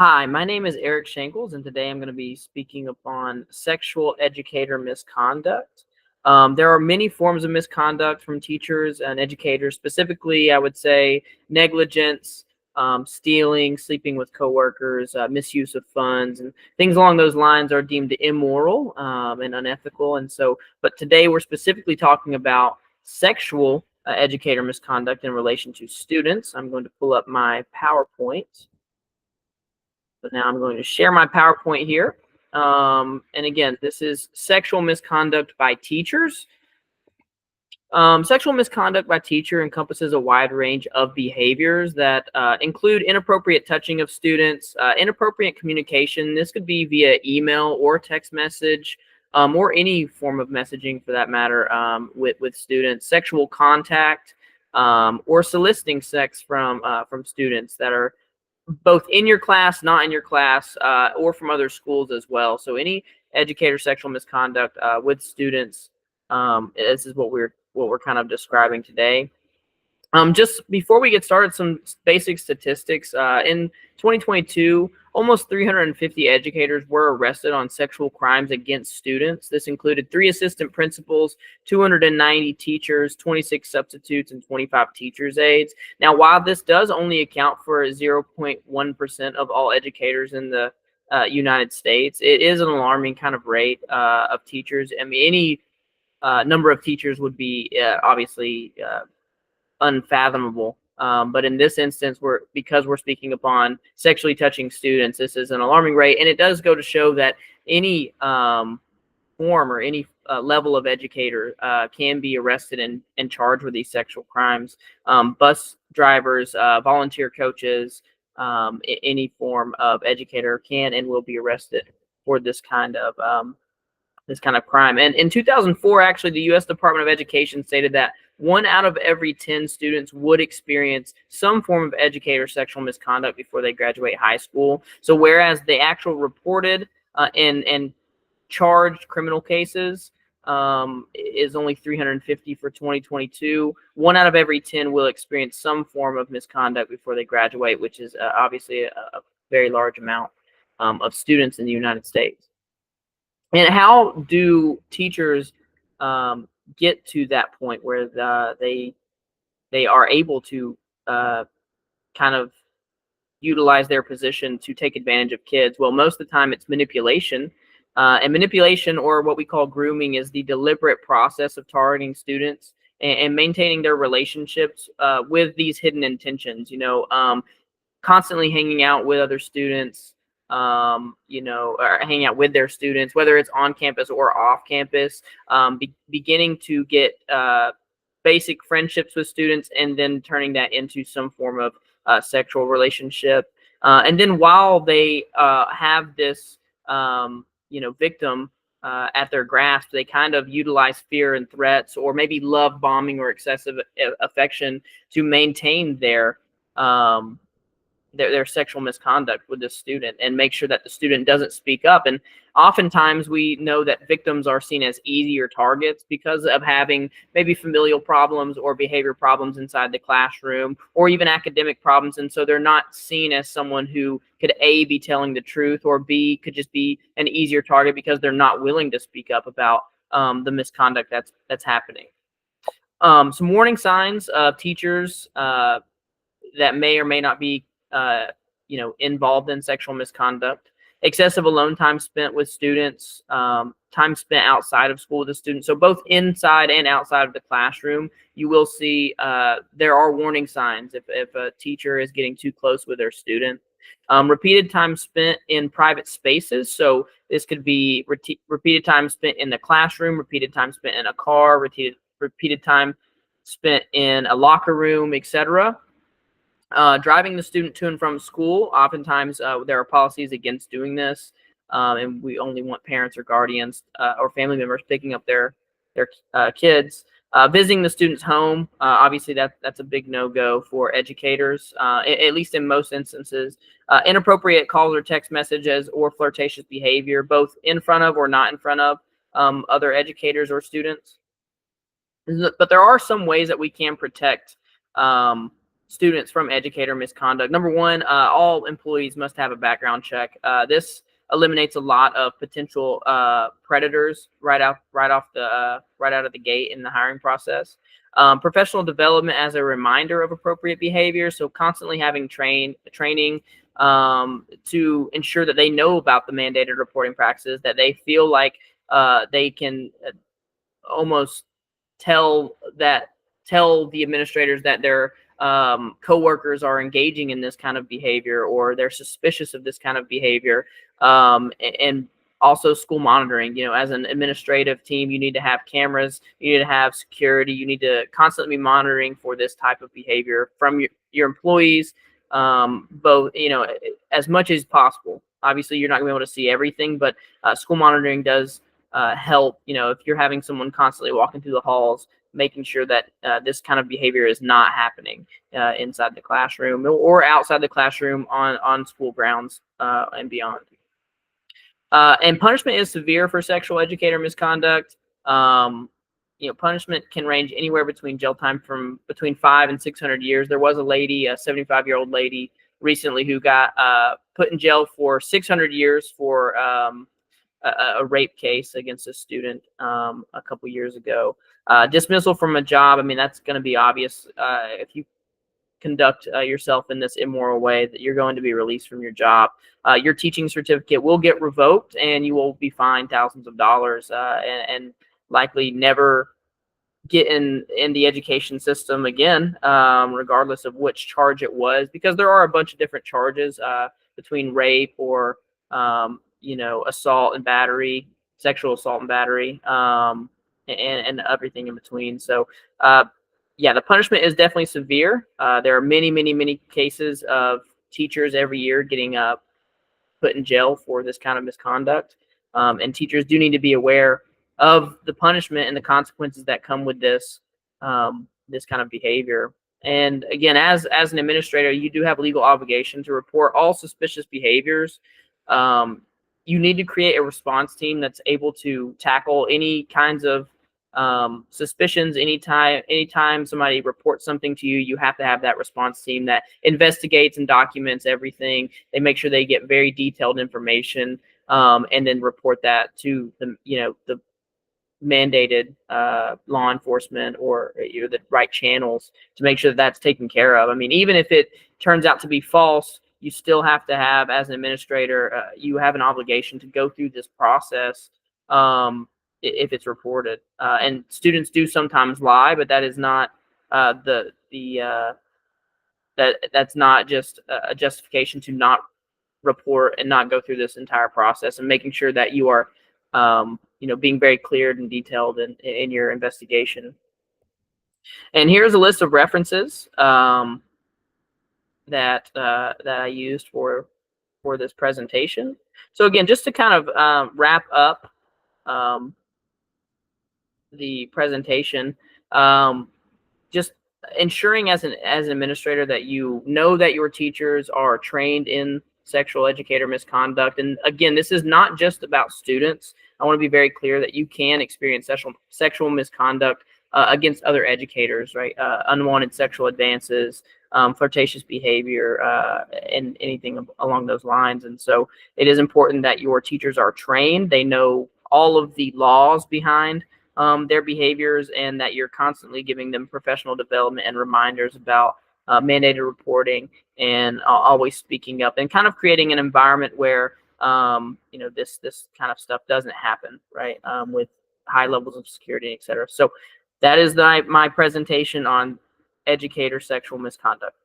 Hi, my name is Eric Shankles, and today I'm going to be speaking upon sexual educator misconduct. There are many forms of misconduct from teachers and educators. Specifically, I would say negligence, stealing, sleeping with coworkers, misuse of funds, and things along those lines are deemed immoral and unethical. But today we're specifically talking about sexual educator misconduct in relation to students. I'm going to pull up my PowerPoint. So now I'm going to share my PowerPoint here. And again, this is sexual misconduct by teachers. Sexual misconduct by teacher encompasses a wide range of behaviors that include inappropriate touching of students, inappropriate communication. This could be via email or text message, or any form of messaging for that matter, with students, sexual contact, or soliciting sex from students that are both in your class, not in your class, or from other schools as well. So any educator sexual misconduct with students, this is what we're kind of describing today. Just before we get started, some basic statistics. In 2022, almost 350 educators were arrested on sexual crimes against students. This included 3 assistant principals, 290 teachers, 26 substitutes, and 25 teachers' aides. Now, while this does only account for 0.1% of all educators in the United States, it is an alarming kind of rate of teachers. I mean, any number of teachers would be obviously unfathomable. But in this instance, because we're speaking upon sexually touching students, this is an alarming rate, and it does go to show that any form or any level of educator can be arrested and charged with these sexual crimes. Bus drivers, volunteer coaches, any form of educator can and will be arrested for this kind of crime. And in 2004, actually, the U.S. Department of Education stated that 1 out of every 10 students would experience some form of educator sexual misconduct before they graduate high school. So whereas the actual reported and charged criminal cases is only 350 for 2022, 1 out of every 10 will experience some form of misconduct before they graduate, which is obviously a very large amount of students in the United States. And how do teachers get to that point where they are able to kind of utilize their position to take advantage of kids? Well, most of the time it's manipulation. And manipulation, or what we call grooming, is the deliberate process of targeting students and maintaining their relationships with these hidden intentions. Constantly hanging out with other students, or hanging out with their students, whether it's on campus or off campus, beginning to get basic friendships with students, and then turning that into some form of sexual relationship. And then while they have this, victim at their grasp, they kind of utilize fear and threats, or maybe love bombing or excessive affection to maintain their sexual misconduct with this student and make sure that the student doesn't speak up. And oftentimes we know that victims are seen as easier targets because of having maybe familial problems or behavior problems inside the classroom, or even academic problems. And so they're not seen as someone who could A, be telling the truth, or B, could just be an easier target because they're not willing to speak up about the misconduct that's happening. Some warning signs of teachers that may or may not be involved in sexual misconduct: excessive alone time spent with students, time spent outside of school with the students. So both inside and outside of the classroom, you will see there are warning signs if a teacher is getting too close with their student. Repeated time spent in private spaces. So this could be repeated time spent in the classroom, repeated time spent in a car, repeated time spent in a locker room, etc. Driving the student to and from school. Oftentimes there are policies against doing this, and we only want parents or guardians or family members picking up their kids. Visiting the student's home, obviously that's a big no-go for educators, at least in most instances. Inappropriate calls or text messages or flirtatious behavior, both in front of or not in front of other educators or students. But there are some ways that we can protect students from educator misconduct. Number one, all employees must have a background check. This eliminates a lot of potential predators right out of the gate in the hiring process. Professional development as a reminder of appropriate behavior. So constantly having training to ensure that they know about the mandated reporting practices, that they feel like they can almost tell the administrators that their coworkers are engaging in this kind of behavior, or they're suspicious of this kind of behavior. And also school monitoring. As an administrative team, you need to have cameras, you need to have security, you need to constantly be monitoring for this type of behavior from your employees, both, as much as possible. Obviously, you're not going to be able to see everything, but school monitoring does help. If you're having someone constantly walking through the halls, making sure that this kind of behavior is not happening inside the classroom or outside the classroom on school grounds and beyond. And punishment is severe for sexual educator misconduct. Punishment can range anywhere between jail time from between 500 and 600 years. There was a lady, a 75-year-old lady, recently who got put in jail for 600 years for a rape case against a student a couple years ago. Dismissal from a job. I mean, that's going to be obvious if you conduct yourself in this immoral way, that you're going to be released from your job. Your teaching certificate will get revoked, and you will be fined thousands of dollars, and likely never get in the education system again, regardless of which charge it was, because there are a bunch of different charges between rape or assault and battery, sexual assault and battery, and everything in between. So yeah, the punishment is definitely severe. There are many, many, many cases of teachers every year getting put in jail for this kind of misconduct. And teachers do need to be aware of the punishment and the consequences that come with this this kind of behavior. And again, as an administrator, you do have a legal obligation to report all suspicious behaviors. You need to create a response team that's able to tackle any kinds of suspicions. Anytime somebody reports something to you, you have to have that response team that investigates and documents everything. They make sure they get very detailed information, and then report that to the mandated law enforcement or the right channels to make sure that that's taken care of. I mean, even if it turns out to be false, you still have to have, as an administrator, you have an obligation to go through this process if it's reported. And students do sometimes lie, but that is not that's not just a justification to not report and not go through this entire process, and making sure that you are being very clear and detailed in your investigation. And here's a list of references that I used for this presentation. So again, just to kind of wrap up the presentation, just ensuring as an administrator that you know that your teachers are trained in sexual educator misconduct. And again, this is not just about students. I want to be very clear that you can experience sexual misconduct against other educators, right? Unwanted sexual advances, flirtatious behavior, and anything along those lines. And so it is important that your teachers are trained. They know all of the laws behind their behaviors, and that you're constantly giving them professional development and reminders about mandated reporting, and always speaking up, and kind of creating an environment where this kind of stuff doesn't happen, right? With high levels of security, et cetera. So that is my presentation on educator sexual misconduct.